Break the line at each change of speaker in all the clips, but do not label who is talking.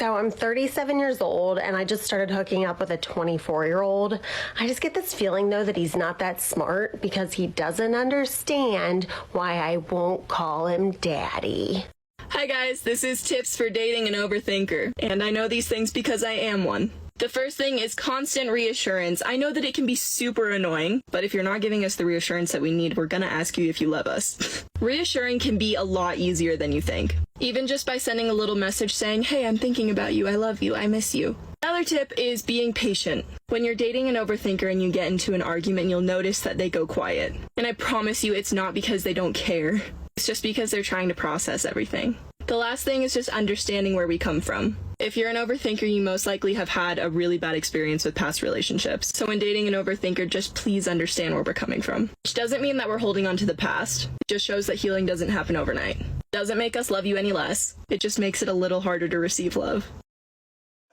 So I'm 37 years old and I just started hooking up with a 24-year-old. I just get this feeling though that he's not that smart because he doesn't understand why I won't call him daddy.
Hi guys, this is Tips for Dating an Overthinker, and I know these things because I am one. The first thing is constant reassurance. I know that it can be super annoying, but if you're not giving us the reassurance that we need, we're gonna ask you if you love us. Reassuring can be a lot easier than you think. Even just by sending a little message saying, hey, I'm thinking about you, I love you, I miss you. Another tip is being patient. When you're dating an overthinker and you get into an argument, you'll notice that they go quiet. And I promise you, it's not because they don't care. It's just because they're trying to process everything. The last thing is just understanding where we come from. If you're an overthinker, you most likely have had a really bad experience with past relationships. So when dating an overthinker, just please understand where we're coming from. Which doesn't mean that we're holding on to the past. It just shows that healing doesn't happen overnight. Doesn't make us love you any less. It just makes it a little harder to receive love.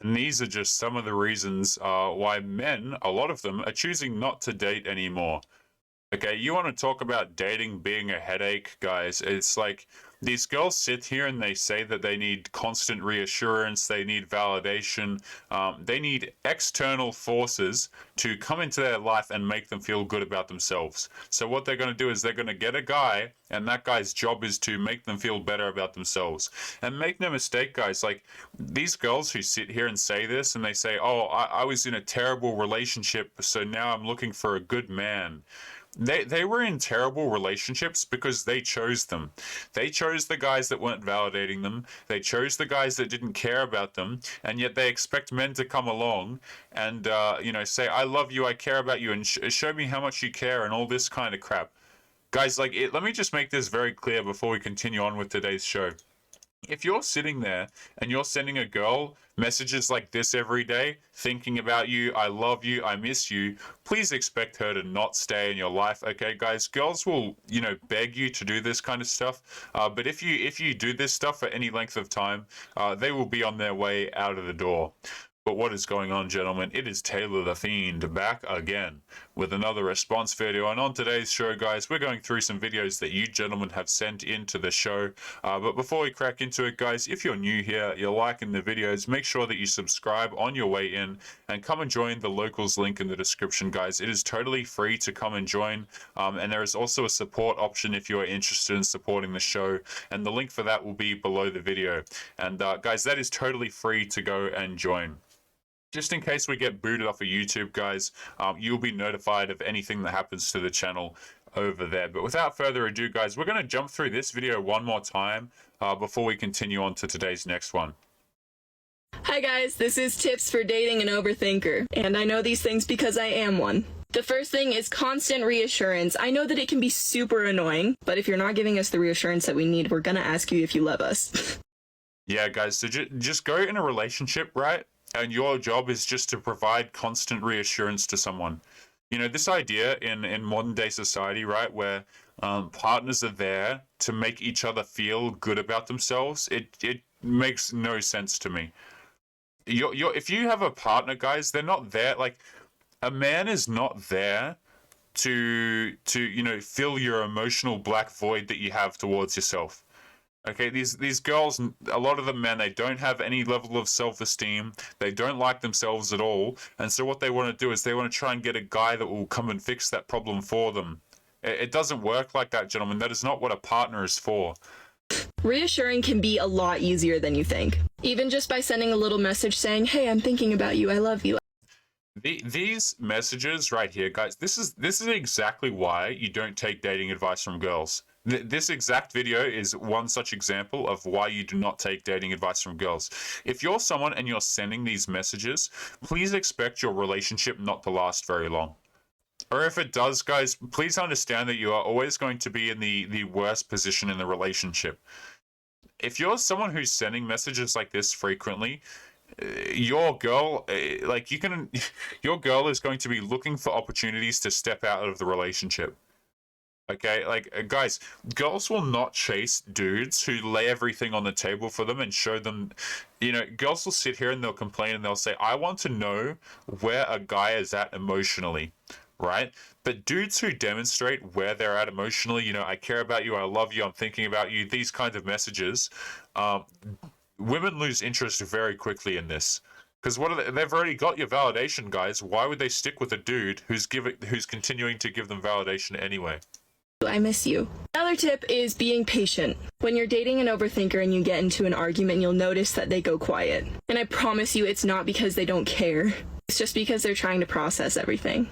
And these are just some of the reasons why men, a lot of them, are choosing not to date anymore. Okay, you want to talk about dating being a headache, guys? It's like these girls sit here and they say that they need constant reassurance, they need validation, they need external forces to come into their life and make them feel good about themselves. So what they're going to do is they're going to get a guy, and that guy's job is to make them feel better about themselves. And make no mistake, guys, like these girls who sit here and say this and they say, oh, I was in a terrible relationship, so now I'm looking for a good man. They were in terrible relationships because they chose them. They chose the guys that weren't validating them. They chose the guys that didn't care about them, and yet they expect men to come along and say, I love you, I care about you, and show me how much you care and all this kind of crap. Guys, let me just make this very clear before we continue on with today's show. If you're sitting there and you're sending a girl messages like this every day, thinking about you, I love you, I miss you, please expect her to not stay in your life, okay, guys? Girls will, beg you to do this kind of stuff, but if you do this stuff for any length of time, they will be on their way out of the door. But what is going on, gentlemen? It is Taylor the Fiend back again with another response video. And on today's show, guys, we're going through some videos that you gentlemen have sent into the show. But before we crack into it, guys, if you're new here, you're liking the videos, make sure that you subscribe on your way in and come and join the locals link in the description, guys. It is totally free to come and join. And there is also a support option if you are interested in supporting the show. And the link for that will be below the video. And guys, that is totally free to go and join. Just in case we get booted off of YouTube, guys, you'll be notified of anything that happens to the channel over there. But without further ado, guys, we're going to jump through this video one more time before we continue on to today's next one.
Hi guys, this is Tips for Dating an Overthinker, and I know these things because I am one. The first thing is constant reassurance. I know that it can be super annoying, but if you're not giving us the reassurance that we need, we're gonna ask you if you love us.
Yeah, guys, so just go in a relationship, right? And your job is just to provide constant reassurance to someone. This idea in modern day society, right, where partners are there to make each other feel good about themselves, it makes no sense to me. If you have a partner, guys, they're not there. Like, a man is not there to fill your emotional black void that you have towards yourself. Okay, these girls, a lot of them, man, they don't have any level of self-esteem. They don't like themselves at all. And so what they want to do is they want to try and get a guy that will come and fix that problem for them. It doesn't work like that, gentlemen. That is not what a partner is for.
Reassuring can be a lot easier than you think. Even just by sending a little message saying, hey, I'm thinking about you, I love you.
These messages right here, guys, this is exactly why you don't take dating advice from girls. This exact video is one such example of why you do not take dating advice from girls. If you're someone and you're sending these messages, please expect your relationship not to last very long. Or if it does, guys, please understand that you are always going to be in the worst position in the relationship. If you're someone who's sending messages like this frequently, your girl, your girl is going to be looking for opportunities to step out of the relationship. Okay, guys, girls will not chase dudes who lay everything on the table for them and show them, girls will sit here and they'll complain and they'll say, I want to know where a guy is at emotionally, right? But dudes who demonstrate where they're at emotionally, I care about you, I love you, I'm thinking about you, these kinds of messages, women lose interest very quickly in this. Because what are they, they've already got your validation, guys. Why would they stick with a dude who's continuing to give them validation anyway?
I miss you. Another tip is being patient. When you're dating an overthinker and you get into an argument, you'll notice that they go quiet. And I promise you, it's not because they don't care. It's just because they're trying to process everything.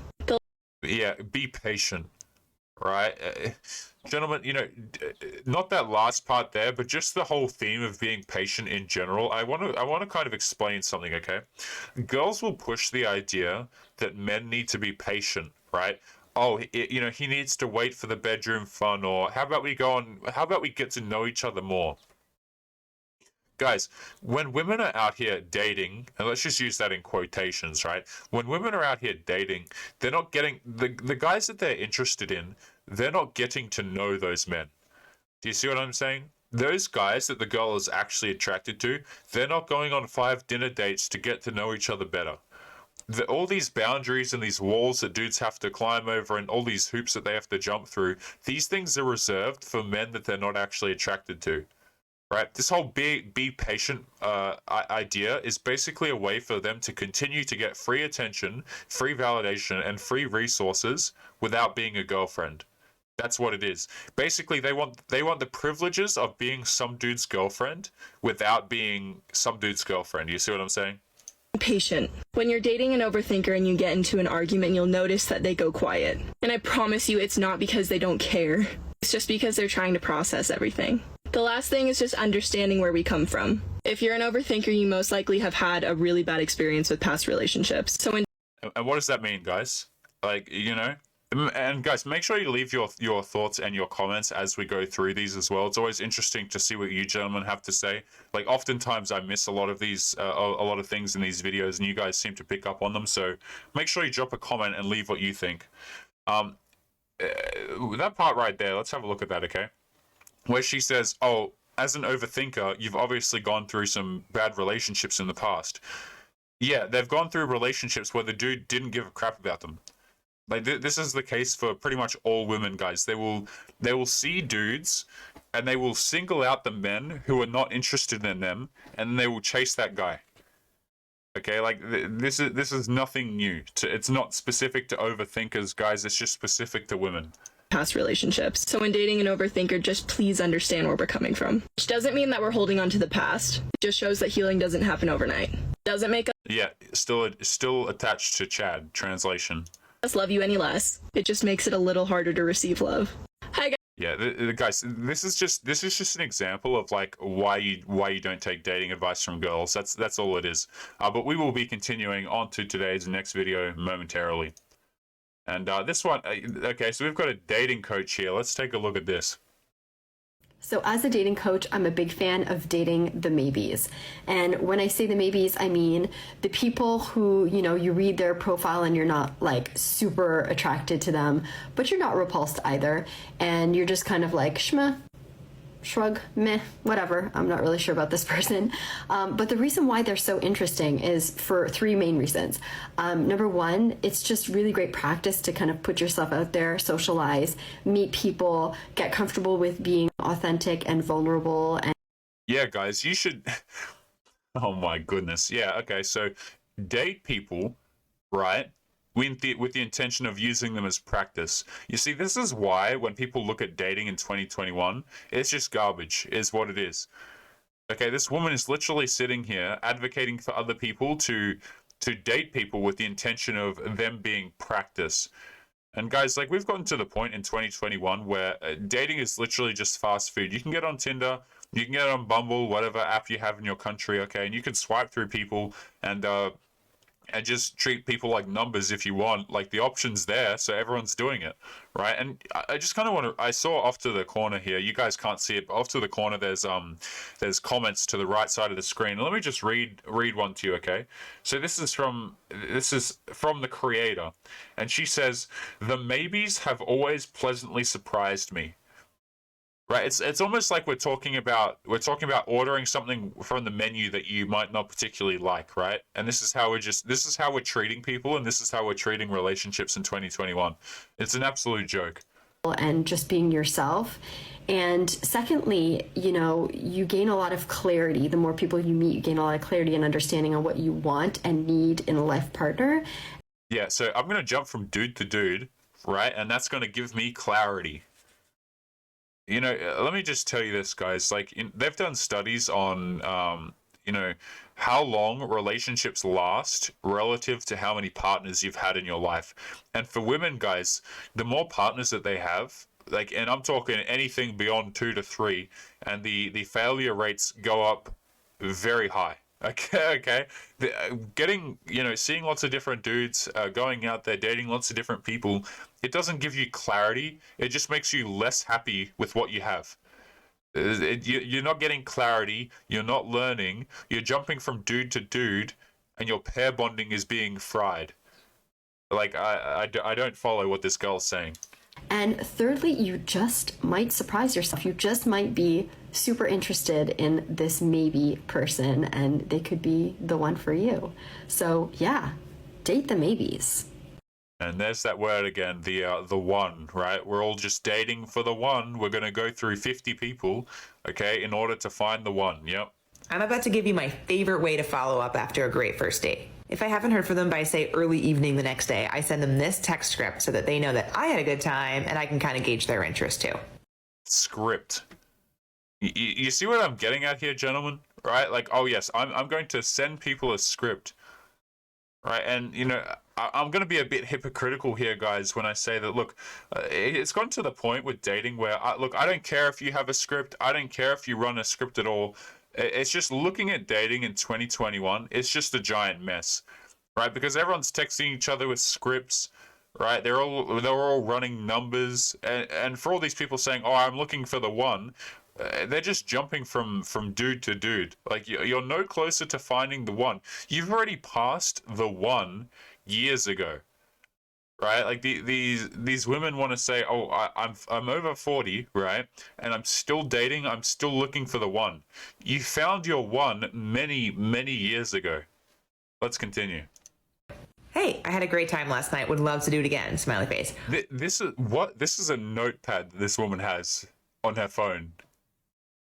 Yeah, be patient, right? Gentlemen, you know, not that last part there, but just the whole theme of being patient in general. I want to kind of explain something, okay? Girls will push the idea that men need to be patient, right? Oh, you know, he needs to wait for the bedroom fun, or how about we get to know each other more? Guys, when women are out here dating, and let's just use that in quotations, right? When women are out here dating, they're not getting the guys that they're interested in, they're not getting to know those men. Do you see what I'm saying? Those guys that the girl is actually attracted to, they're not going on 5 dinner dates to get to know each other better. All these boundaries and these walls that dudes have to climb over and all these hoops that they have to jump through, these things are reserved for men that they're not actually attracted to. Right, this whole be patient idea is basically a way for them to continue to get free attention, free validation, and free resources without being a girlfriend. That's what it is. Basically, they want the privileges of being some dude's girlfriend without being some dude's girlfriend. You see what I'm saying?
Patient. When you're dating an overthinker and you get into an argument, you'll notice that they go quiet. And I promise you, it's not because they don't care. It's just because they're trying to process everything. The last thing is just understanding where we come from. If you're an overthinker, you most likely have had a really bad experience with past relationships. So
and what does that mean, guys? Like, you know? And guys, make sure you leave your thoughts and your comments as we go through these as well. It's always interesting to see what you gentlemen have to say. Like, oftentimes I miss a lot of these, a lot of things in these videos, and you guys seem to pick up on them. So make sure you drop a comment and leave what you think. That part right there, let's have a look at that, okay? Where she says, oh, as an overthinker, you've obviously gone through some bad relationships in the past. Yeah, they've gone through relationships where the dude didn't give a crap about them. Like, this is the case for pretty much all women, guys. They will see dudes, and they will single out the men who are not interested in them, and then they will chase that guy. Okay, like, this is nothing new. It's not specific to overthinkers, guys. It's just specific to women.
Past relationships. So when dating an overthinker, just please understand where we're coming from. Which doesn't mean that we're holding on to the past. It just shows that healing doesn't happen overnight. Doesn't make
Yeah, still attached to Chad. Translation.
us love you any less. It just makes it a little harder to receive love. Hi guys.
Yeah, guys, this is just an example of like why you don't take dating advice from girls. That's all it is. But we will be continuing on to today's next video momentarily. And this one, okay, so we've got a dating coach here. Let's take a look at this.
So as a dating coach, I'm a big fan of dating the maybes. And when I say the maybes, I mean the people who, you know, you read their profile and you're not like super attracted to them, but you're not repulsed either. And you're just kind of like, shmeh, shrug, meh, whatever. I'm not really sure about this person. But the reason why they're so interesting is for 3 main reasons. Number 1, it's just really great practice to kind of put yourself out there, socialize, meet people, get comfortable with being authentic and vulnerable. And
yeah, guys, you should. Oh my goodness. Yeah. Okay. So date people, right? With the intention of using them as practice. You see, this is why when people look at dating in 2021, it's just garbage, is what it is. Okay, this woman is literally sitting here advocating for other people to date people with the intention of them being practice. And guys, like, we've gotten to the point in 2021 where dating is literally just fast food. You can get on Tinder, you can get on Bumble, whatever app you have in your country, okay, and you can swipe through people and just treat people like numbers if you want. Like, the option's there, so everyone's doing it, right? And I just kind of want to, I saw off to the corner here, you guys can't see it, but off to the corner there's comments to the right side of the screen. Let me just read one to you, okay? So this is from the creator, and she says, "The maybes have always pleasantly surprised me." Right, it's almost like we're talking about ordering something from the menu that you might not particularly like, right? And this is how we're treating people, and this is how we're treating relationships in 2021. It's an absolute joke.
and just being yourself. And secondly, you know, you gain a lot of clarity. The more people you meet, you gain a lot of clarity and understanding on what you want and need in a life partner.
Yeah, so I'm going to jump from dude to dude, right? And that's going to give me clarity. You know, let me just tell you this, guys. Like, they've done studies on, you know, how long relationships last relative to how many partners you've had in your life. And for women, guys, the more partners that they have, like, and I'm talking anything beyond 2 to 3, and the failure rates go up very high. Okay. Getting, you know, seeing lots of different dudes, going out there, dating lots of different people, it doesn't give you clarity. It just makes you less happy with what you have. You're not getting clarity. You're not learning. You're jumping from dude to dude, and your pair bonding is being fried. Like, I don't follow what this girl's saying.
And thirdly, you just might surprise yourself. You just might be super interested in this maybe person, and they could be the one for you. So yeah, date the maybes.
And there's that word again, the one, right? We're all just dating for the one. We're gonna go through 50 people, okay, in order to find the one. Yep.
I'm about to give you my favorite way to follow up after a great first date. If I haven't heard from them by, say, early evening the next day, I send them this text script so that they know that I had a good time and I can kind of gauge their interest too.
Script. You see what I'm getting at here, gentlemen? Right? Like, oh yes, I'm going to send people a script. Right? And, you know, I'm going to be a bit hypocritical here, guys, when I say that, look, it's gotten to the point with dating where, look, I don't care if you have a script. I don't care if you run a script at all. It's just looking at dating in 2021, it's just a giant mess, right? Because everyone's texting each other with scripts, right? They're all running numbers, and for all these people saying, "Oh, I'm looking for the one," they're just jumping from dude to dude. Like, you're no closer to finding the one. You've already passed the one years ago. Right, like these women want to say, "Oh, I'm over 40, right? And I'm still dating. I'm still looking for the one." You found your one many years ago. Let's continue.
Hey, I had a great time last night. Would love to do it again. Smiley face.
This is a notepad that this woman has on her phone.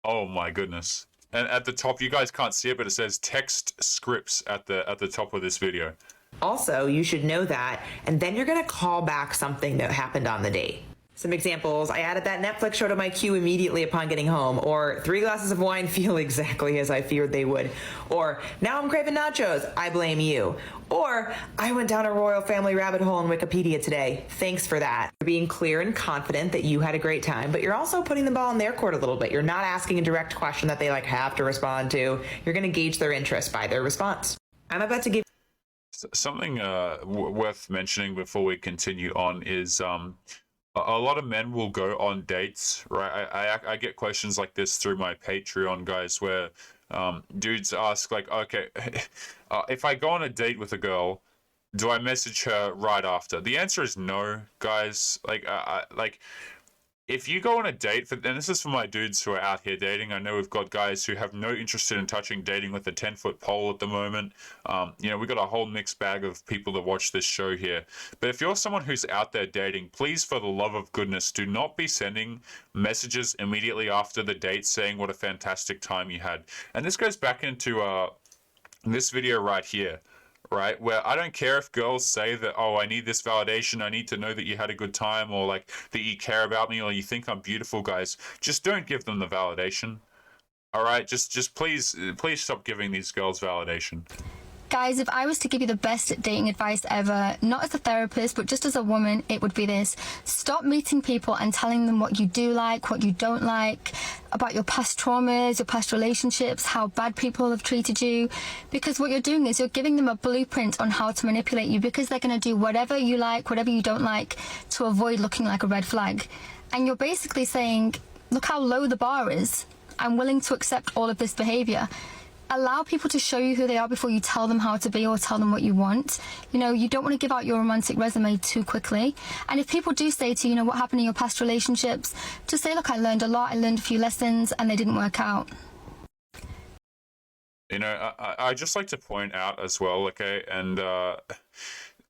Oh my goodness! And at the top, you guys can't see it, but it says text scripts at the top of this video.
Also, you should know that, and then you're going to call back something that happened on the date. Some examples: I added that Netflix show to my queue immediately upon getting home, or 3 glasses of wine feel exactly as I feared they would, or now I'm craving nachos, I blame you, or I went down a royal family rabbit hole in Wikipedia today, thanks for that. You're being clear and confident that you had a great time, but you're also putting the ball in their court a little bit. You're not asking a direct question that they have to respond to. You're going to gauge their interest by their response. I'm about to give
Something worth mentioning before we continue on is a lot of men will go on dates, right? I get questions like this through my Patreon, guys, where dudes ask, like, okay, if I go on a date with a girl, do I message her right after? The answer is no, guys. Like, if you go on a date, and this is for my dudes who are out here dating, I know we've got guys who have no interest in touching dating with a 10-foot pole at the moment. You know, we've got a whole mixed bag of people that watch this show here. But if you're someone who's out there dating, please, for the love of goodness, do not be sending messages immediately after the date saying what a fantastic time you had. And this goes back into this video right here. Right, where I don't care if girls say that, "Oh, I need this validation, I need to know that you had a good time," or like that you care about me, or you think I'm beautiful, guys. Just don't give them the validation. All right, just please stop giving these girls validation.
Guys, if I was to give you the best dating advice ever, not as a therapist, but just as a woman, it would be this. Stop meeting people and telling them what you do like, what you don't like, about your past traumas, your past relationships, how bad people have treated you. Because what you're doing is you're giving them a blueprint on how to manipulate you, because they're going to do whatever you like, whatever you don't like, to avoid looking like a red flag. And you're basically saying, look how low the bar is. I'm willing to accept all of this behavior. Allow people to show you who they are before you tell them how to be or tell them what you want. You know, you don't want to give out your romantic resume too quickly. And if people do say to you, what happened in your past relationships, just say, look, I learned a lot, I learned a few lessons, and they didn't work out.
You know, I just like to point out as well, okay, and,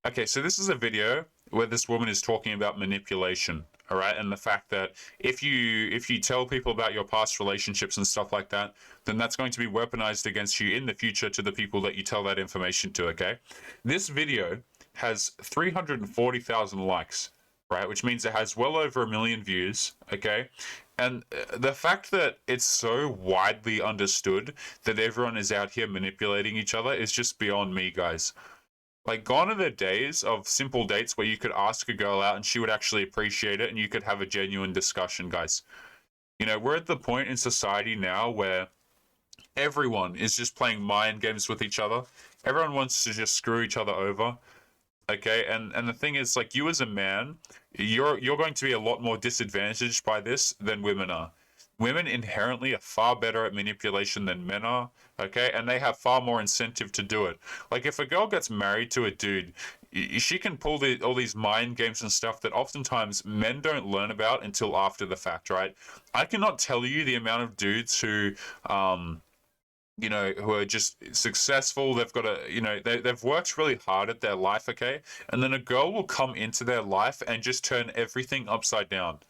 okay, so this is a video where this woman is talking about manipulation, All right, and the fact that if you tell people about your past relationships and stuff like that, then that's going to be weaponized against you in the future to the people that you tell that information to. Okay, this video has 340,000 likes, right, which means it has well over 1 million views. Okay, and the fact that it's so widely understood that everyone is out here manipulating each other is just beyond me, guys. Like, gone are the days of simple dates where you could ask a girl out and she would actually appreciate it and you could have a genuine discussion, guys. You know, we're at the point in society now where everyone is just playing mind games with each other. Everyone wants to just screw each other over. Okay, and the thing is, like, you as a man, you're going to be a lot more disadvantaged by this than women are. Women inherently are far better at manipulation than men are, okay? And they have far more incentive to do it. Like, if a girl gets married to a dude, she can pull all these mind games and stuff that oftentimes men don't learn about until after the fact, right? I cannot tell you the amount of dudes who, you know, who are just successful. They've got a, you know, they've worked really hard at their life, okay? And then a girl will come into their life and just turn everything upside down.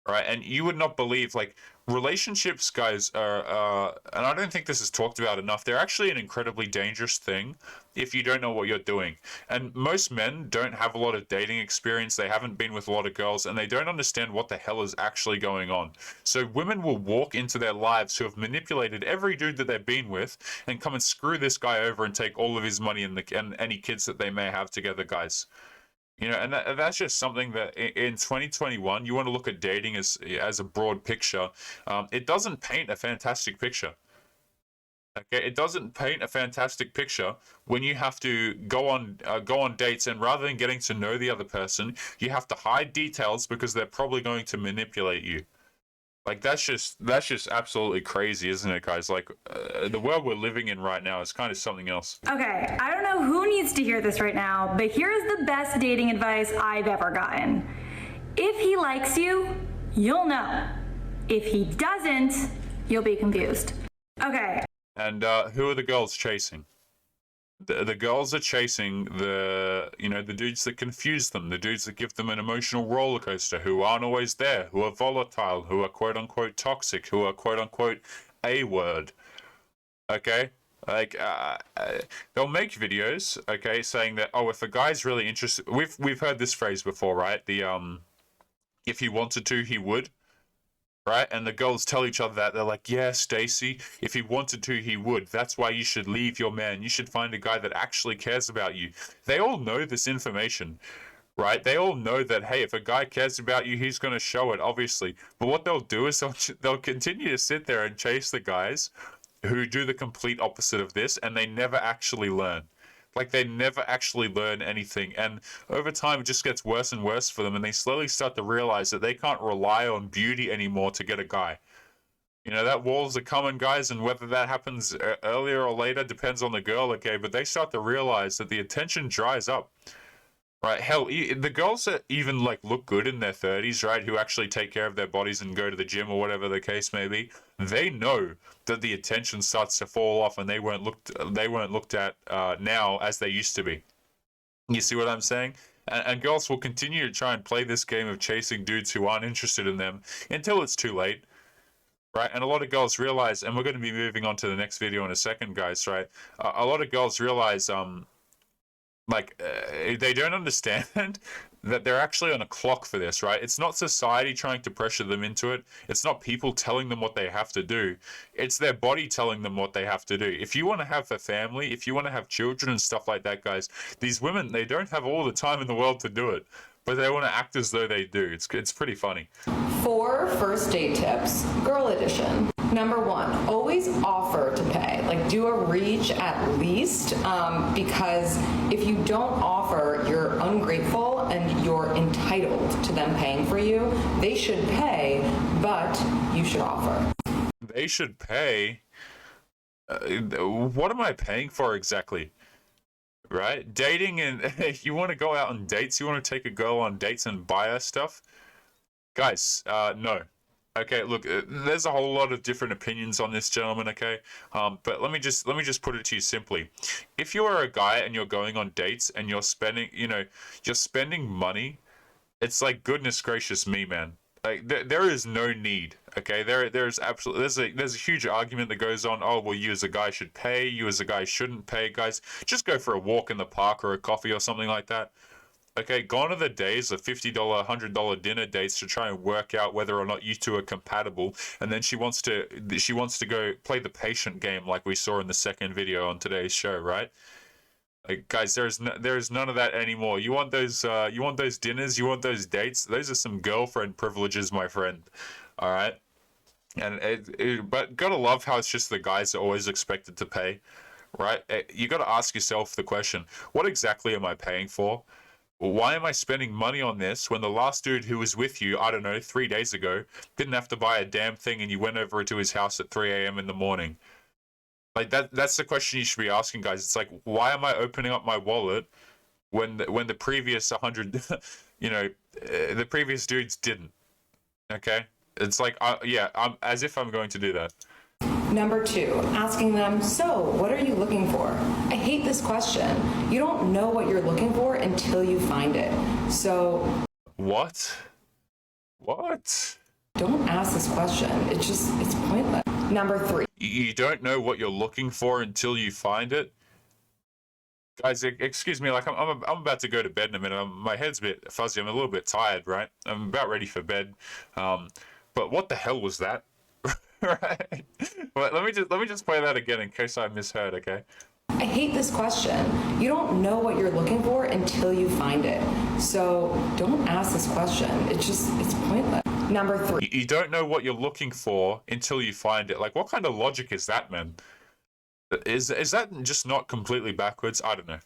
Right, and you would not believe, like, relationships, guys, are and I don't think this is talked about enough, they're actually an incredibly dangerous thing if you don't know what you're doing. And most men don't have a lot of dating experience, they haven't been with a lot of girls, and they don't understand what the hell is actually going on. So women will walk into their lives who have manipulated every dude that they've been with and come and screw this guy over and take all of his money and any kids that they may have together, guys. You know, and that's just something that in 2021, you want to look at dating as a broad picture. It doesn't paint a fantastic picture. Okay, it doesn't paint a fantastic picture when you have to go on dates, and rather than getting to know the other person, you have to hide details because they're probably going to manipulate you. Like, that's just absolutely crazy, isn't it, guys? Like, the world we're living in right now is kind of something else.
Okay, I don't know who needs to hear this right now, but here's the best dating advice I've ever gotten. If he likes you, you'll know. If he doesn't, you'll be confused. Okay.
And who are the girls chasing? The girls are chasing the dudes that confuse them, the dudes that give them an emotional roller coaster, who aren't always there, who are volatile, who are quote unquote toxic, who are quote unquote a word. Okay, like they'll make videos, okay, saying that, oh, if a guy's really interested, we've heard this phrase before, right? The if he wanted to, he would. Right? And the girls tell each other that. They're like, yeah, Stacy, if he wanted to, he would. That's why you should leave your man. You should find a guy that actually cares about you. They all know this information, right? They all know that, hey, if a guy cares about you, he's going to show it, obviously. But what they'll do is they'll continue to sit there and chase the guys who do the complete opposite of this, and they never actually learn. Like, they never actually learn anything, and over time it just gets worse and worse for them, and they slowly start to realize that they can't rely on beauty anymore to get a guy. You know, that walls are coming, guys, and whether that happens earlier or later depends on the girl, okay, but they start to realize that the attention dries up. Right, hell, the girls that even, like, look good in their 30s, right, who actually take care of their bodies and go to the gym or whatever the case may be, they know that the attention starts to fall off and they weren't looked at now as they used to be. You see what I'm saying? And girls will continue to try and play this game of chasing dudes who aren't interested in them until it's too late. Right, and a lot of girls realize, and we're going to be moving on to the next video in a second, guys, right? A lot of girls realize, they don't understand that they're actually on a clock for this, right? It's not society trying to pressure them into it. It's not people telling them what they have to do. It's their body telling them what they have to do. If you want to have a family, if you want to have children and stuff like that, guys, these women, they don't have all the time in the world to do it, but they want to act as though they do. It's pretty funny.
4 first date tips, girl edition. Number 1, always offer to pay. Like, do a reach at least, because if you don't offer, you're ungrateful and you're entitled to them paying for you. They should pay, but you should offer.
They should pay? What am I paying for exactly? Right? Dating, and you want to go out on dates, you want to take a girl on dates and buy her stuff? Guys, no. Okay, look, there's a whole lot of different opinions on this, gentlemen, okay? But let me just put it to you simply. If you are a guy and you're going on dates and you're spending, you're spending money It's like, goodness gracious me, man. Like there is no need. Okay, there's absolutely there's a huge argument that goes on. Oh well, you as a guy should pay. You as a guy shouldn't pay. Guys, just go for a walk in the park or a coffee or something like that. Okay, gone are the days of $50, $100 dinner dates to try and work out whether or not you two are compatible. And then she wants to go play the patient game like we saw in the second video on today's show, right? Like, guys, there's none of that anymore. You want those dinners, you want those dates. Those are some girlfriend privileges, my friend. All right, and but gotta love how it's just the guys are always expected to pay, right? You got to ask yourself the question: what exactly am I paying for? Why am I spending money on this when the last dude who was with you, I don't know, 3 days ago, didn't have to buy a damn thing and you went over to his house at 3 a.m. in the morning? Like that's the question you should be asking, guys. It's like, why am I opening up my wallet when the previous 100, you know, the previous dudes didn't? Okay? It's like, yeah, I'm as if I'm going to do that.
Number 2, asking them, so what are you looking for? I hate this question. You don't know what you're looking for until you find it. So
What?
don't ask this question. It's pointless. Number 3.
You don't know what you're looking for until you find it? Guys, excuse me, like I'm about to go to bed in a minute. My head's a bit fuzzy. I'm a little bit tired, right? I'm about ready for bed. But what the hell was that? Right? But let me just play that again in case I misheard, okay?
I hate this question. You don't know what you're looking for until you find it. So don't ask this question. It's pointless. Number 3.
You don't know what you're looking for until you find it. Like, what kind of logic is that, man? Is that just not completely backwards? I don't know.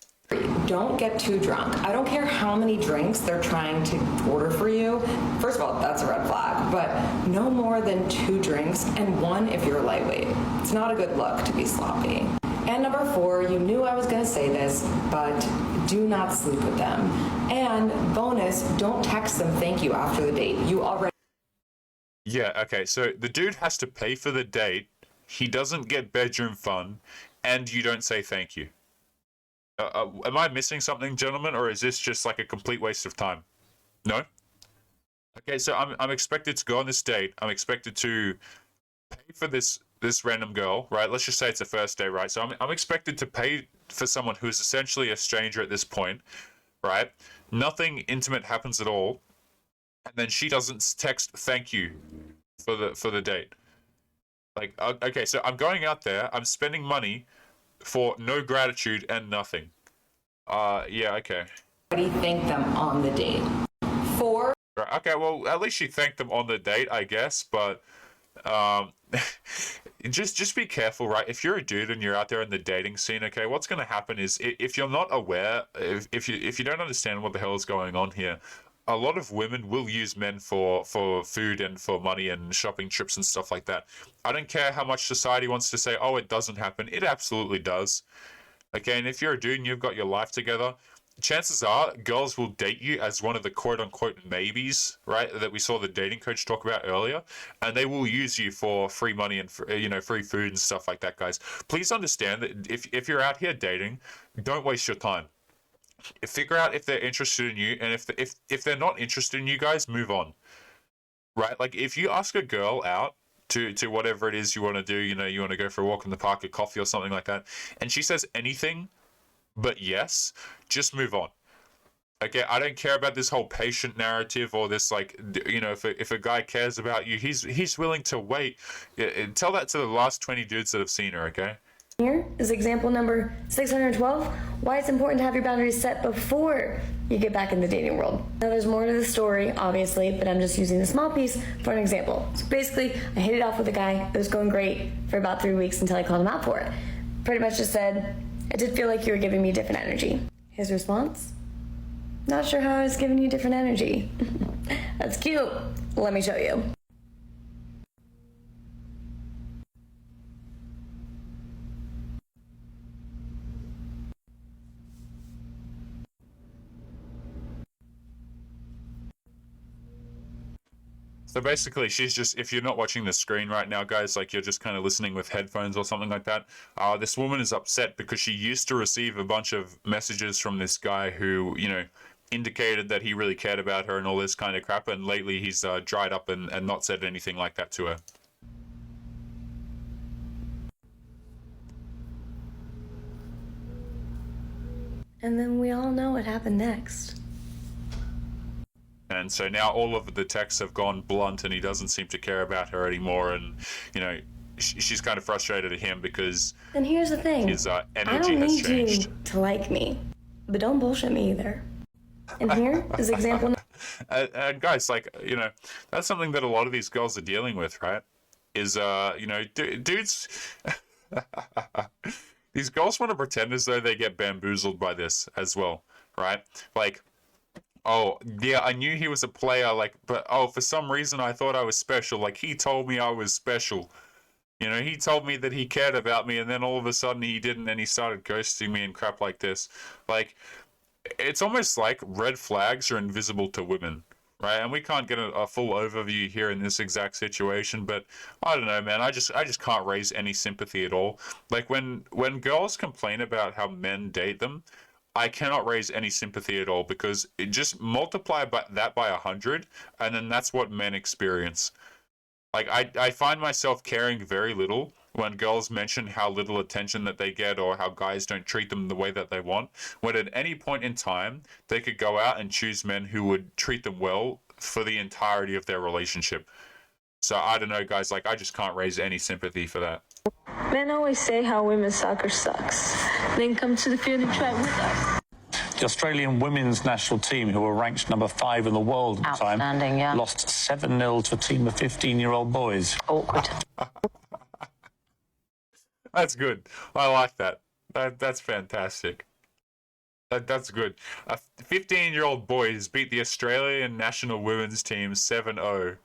Don't get too drunk. I don't care how many drinks they're trying to order for you. First of all, that's a red flag, but no more than 2 drinks and 1 if you're lightweight. It's not a good look to be sloppy. And number 4, you knew I was going to say this, but do not sleep with them. And bonus, don't text them thank you after the date. You already...
Yeah, okay, so the dude has to pay for the date, he doesn't get bedroom fun, and you don't say thank you. Am I missing something, gentlemen, or is this just like a complete waste of time? No? Okay, so I'm expected to go on this date. I'm expected to pay for this random girl, right? Let's just say it's a first date, right? So I'm expected to pay for someone who is essentially a stranger at this point, right? Nothing intimate happens at all, and then she doesn't text thank you for the date. Like, okay, so I'm going out there, I'm spending money for no gratitude and nothing. Yeah, okay.
thank them on the date. 4.
Right, okay, well, at least you thanked them on the date, I guess, but just be careful, right? If you're a dude and you're out there in the dating scene, okay, what's going to happen is if you're not aware, if you don't understand what the hell is going on here, a lot of women will use men for food and for money and shopping trips and stuff like that. I don't care how much society wants to say, oh, it doesn't happen. It absolutely does. Okay, and if you're a dude and you've got your life together, chances are girls will date you as one of the quote-unquote maybes, right, that we saw the dating coach talk about earlier, and they will use you for free money and free food and stuff like that, guys. Please understand that if you're out here dating, don't waste your time. Figure out if they're interested in you, and if they're not interested in you, guys, move on. Right? Like, if you ask a girl out to whatever it is you want to do, you want to go for a walk in the park, a coffee or something like that, and she says anything but yes, just move on. Okay, I don't care about this whole patient narrative or this, like, if a guy cares about you, he's willing to wait. Tell that to the last 20 dudes that have seen her, okay?
Here is example number 612, why it's important to have your boundaries set before you get back in the dating world. Now there's more to the story, obviously, but I'm just using a small piece for an example. So basically, I hit it off with a guy. It was going great for about 3 weeks until I called him out for it. Pretty much just said, I did feel like you were giving me different energy. His response? Not sure how I was giving you different energy. That's cute. Let me show you.
So basically, she's just, if you're not watching the screen right now, guys, like you're just kind of listening with headphones or something like that, this woman is upset because she used to receive a bunch of messages from this guy who, indicated that he really cared about her and all this kind of crap, and lately he's dried up and not said anything like that to her.
And then we all know what happened next.
And so now all of the texts have gone blunt and he doesn't seem to care about her anymore, and, you know, she's kind of frustrated at him because
And here's the thing.
his
I
energy
don't
has
need
changed.
you to like me, but don't bullshit me either. And here is example.
And guys, like, you know, that's something that a lot of these girls are dealing with, right? Is, you know, dudes... These girls want to pretend as though they get bamboozled by this as well, right? Like, oh, yeah, I knew he was a player, like, but, oh, for some reason I thought I was special. Like, he told me I was special. You know, he told me that he cared about me, and then all of a sudden he didn't, and he started ghosting me and crap like this. Like, it's almost like red flags are invisible to women, right? And we can't get a full overview here in this exact situation, but I don't know, man. I just can't raise any sympathy at all. Like, when girls complain about how men date them, I cannot raise any sympathy at all, because it just multiply that by 100, and then that's what men experience. Like, I find myself caring very little when girls mention how little attention that they get or how guys don't treat them the way that they want, when at any point in time, they could go out and choose men who would treat them well for the entirety of their relationship. So I don't know, guys, like, I just can't raise any sympathy for that.
Men always say how women's soccer sucks, then come to the field and try with us.
The Australian women's national team, who were ranked number 5 in the world at the time,
yeah.
lost 7-0 to a team of 15-year-old boys.
Awkward.
That's good. I like that. That's fantastic. That's good. 15-year-old boys beat the Australian national women's team 7-0.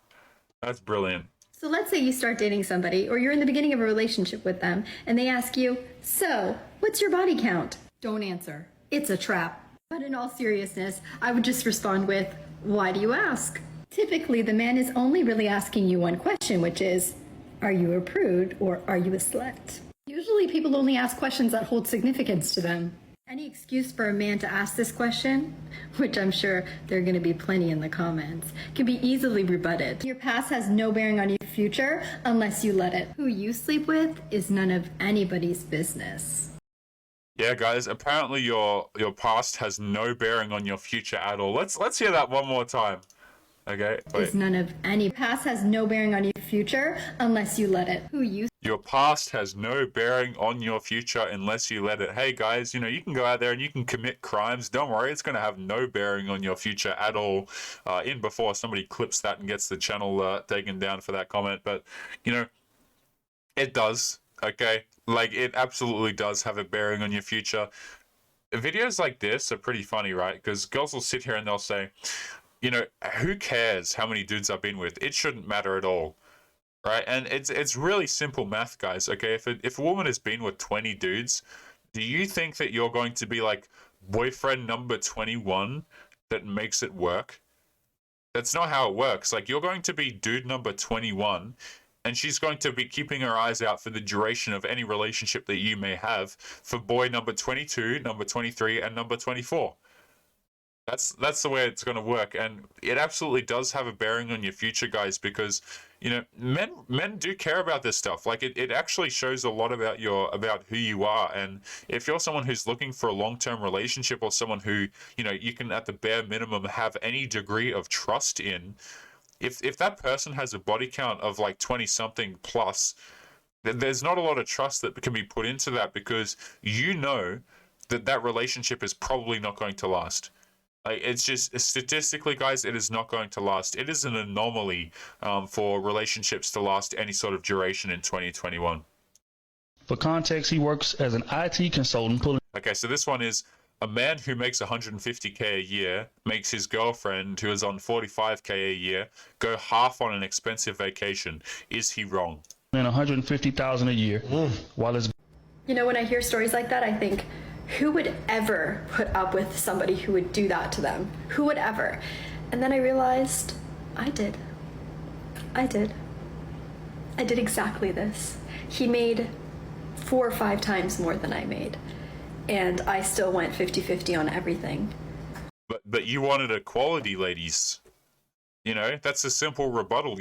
That's brilliant.
So let's say you start dating somebody, or you're in the beginning of a relationship with them, and they ask you, so, what's your body count? Don't answer. It's a trap. But in all seriousness, I would just respond with, why do you ask? Typically, the man is only really asking you one question, which is, are you a prude or are you a slut? Usually people only ask questions that hold significance to them. Any excuse for a man to ask this question, which I'm sure there are going to be plenty in the comments, can be easily rebutted. Your past has no bearing on your future unless you let it. Who you sleep with is none of anybody's business.
Yeah, guys, apparently your past has no bearing on your future at all. Let's hear that one more time. Okay, wait.
Is none of any past has no bearing on your future unless you let it. Who you
Your past has no bearing on your future unless you let it. Hey guys, you know, you can go out there and you can commit crimes. Don't worry, it's going to have no bearing on your future at all. In before somebody clips that and gets the channel taken down for that comment. But, you know, it does, okay? Like, it absolutely does have a bearing on your future. Videos like this are pretty funny, right? Because girls will sit here and they'll say, you know, who cares how many dudes I've been with? It shouldn't matter at all. Right, and it's really simple math, guys. Okay, if a woman has been with 20 dudes, do you think that you're going to be like boyfriend number 21 that makes it work? That's not how it works. Like, you're going to be dude number 21, and she's going to be keeping her eyes out for the duration of any relationship that you may have for boy number 22, number 23, and number 24. That's the way it's going to work, and it absolutely does have a bearing on your future, guys, because, you know, men do care about this stuff. Like, it actually shows a lot about who you are. And if you're someone who's looking for a long-term relationship, or someone who, you know, you can at the bare minimum have any degree of trust in, if that person has a body count of like 20 something plus, there's not a lot of trust that can be put into that, because you know that relationship is probably not going to last. Like, it's just, statistically, guys, it is not going to last. It is an anomaly for relationships to last any sort of duration in 2021.
For context, he works as an IT consultant.
Okay, so this one is, a man who makes $150K a year makes his girlfriend, who is on $45K a year, go half on an expensive vacation. Is he wrong?
And $150,000 a year. While it's...
You know, when I hear stories like that, I think, who would ever put up with somebody who would do that to them? Who would ever? And then I realized, I did. I did exactly this. He made 4 or 5 times more than I made. And I still went 50-50 on everything.
But you wanted equality, ladies. You know, that's a simple rebuttal.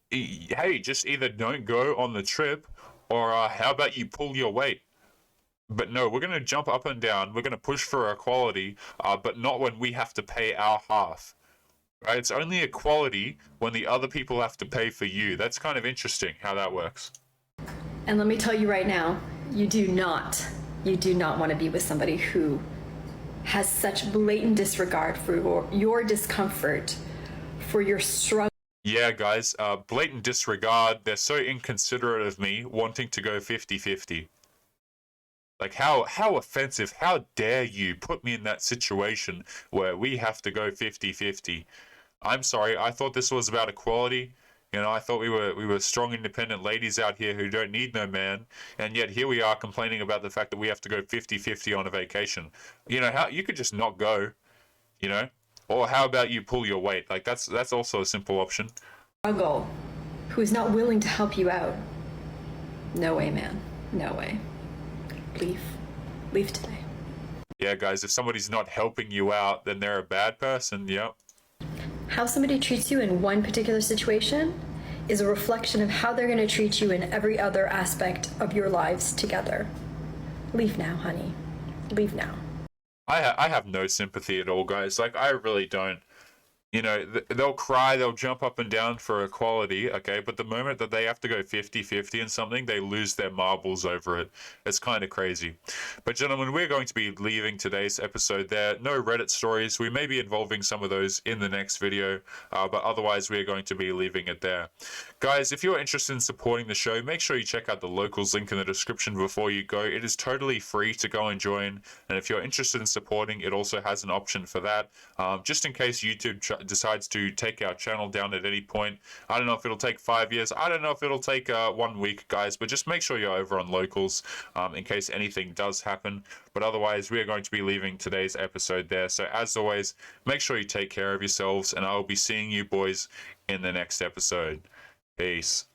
Hey, just either don't go on the trip, or how about you pull your weight? But no, we're going to jump up and down. We're going to push for equality, but not when we have to pay our half. Right? It's only equality when the other people have to pay for you. That's kind of interesting how that works.
And let me tell you right now, you do not want to be with somebody who has such blatant disregard for your discomfort, for your struggle.
Yeah, guys, blatant disregard. They're so inconsiderate of me wanting to go 50-50. Like, how offensive, how dare you put me in that situation where we have to go 50-50? I'm sorry, I thought this was about equality. You know, I thought we were strong, independent ladies out here who don't need no man, and yet here we are complaining about the fact that we have to go 50-50 on a vacation. You know, how you could just not go, you know? Or how about you pull your weight? Like, that's also a simple option.
Struggle, who is not willing to help you out. No way, man. No way. Leave today.
Yeah, guys, if somebody's not helping you out, then they're a bad person, yep.
How somebody treats you in one particular situation is a reflection of how they're going to treat you in every other aspect of your lives together. Leave now, honey. Leave now.
I have no sympathy at all, guys. Like, I really don't. You know, they'll cry, they'll jump up and down for equality, okay? But the moment that they have to go 50-50 in something, they lose their marbles over it. It's kind of crazy. But gentlemen, we're going to be leaving today's episode there. No Reddit stories. We may be involving some of those in the next video, but otherwise we're going to be leaving it there. Guys, if you're interested in supporting the show, make sure you check out the locals link in the description before you go. It is totally free to go and join. And if you're interested in supporting, it also has an option for that. Just in case YouTube decides to take our channel down at any point. I don't know if it'll take 5 years. I don't know if it'll take 1 week, guys, but just make sure you're over on locals in case anything does happen. But otherwise, we are going to be leaving today's episode there. So as always, make sure you take care of yourselves, and I will be seeing you boys in the next episode. Peace.